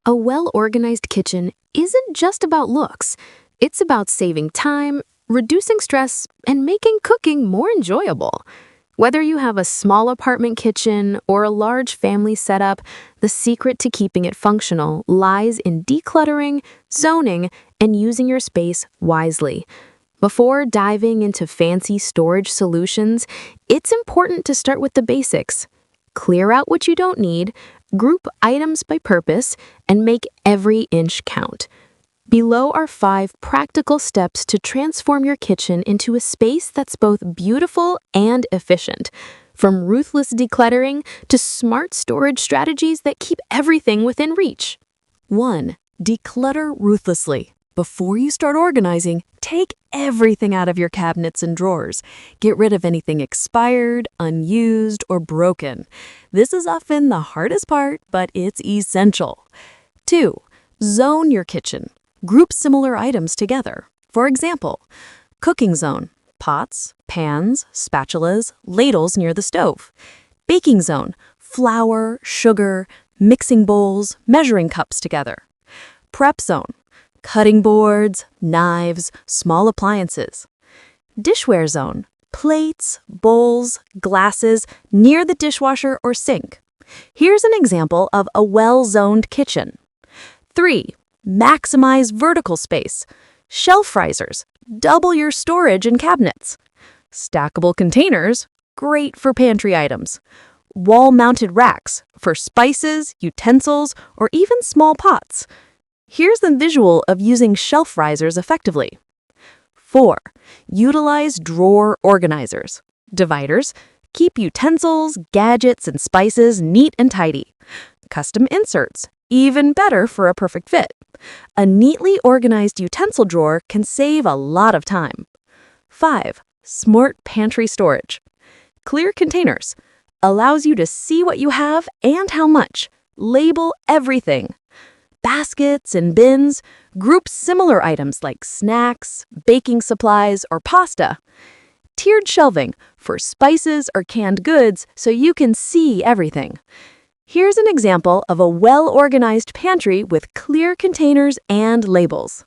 A well-organized kitchen isn't just about looks. It's about saving time, reducing stress, and making cooking more enjoyable. Whether you have a small apartment kitchen or a large family setup, the secret to keeping it functional lies in decluttering, zoning, and using your space wisely. Before diving into fancy storage solutions, it's important to start with the basics. Clear out what you don't need, group items by purpose, and make every inch count. Below are 5 practical steps to transform your kitchen into a space that's both beautiful and efficient. From ruthless decluttering to smart storage strategies that keep everything within reach. 1. Declutter ruthlessly. Before you start organizing, take everything out of your cabinets and drawers. Get rid of anything expired, unused, or broken. This is often the hardest part, but it's essential. 2. Zone your kitchen. Group similar items together. For example, cooking zone, pots, pans, spatulas, ladles near the stove. Baking zone, flour, sugar, mixing bowls, measuring cups together. Prep zone, cutting boards, knives, small appliances. Dishware zone, plates, bowls, glasses near the dishwasher or sink. Here's an example of a well-zoned kitchen. 3. Maximize vertical space. Shelf risers, double your storage and cabinets. Stackable containers, great for pantry items. Wall-mounted racks for spices, utensils, or even small pots. Here's the visual of using shelf risers effectively. 4. Utilize drawer organizers. Dividers, keep utensils, gadgets, and spices neat and tidy. Custom inserts, even better for a perfect fit. A neatly organized utensil drawer can save a lot of time. 5. Smart pantry storage. Clear containers. Allows you to see what you have and how much. Label everything. Baskets and bins. Group similar items like snacks, baking supplies, or pasta. Tiered shelving for spices or canned goods so you can see everything. Here's an example of a well-organized pantry with clear containers and labels.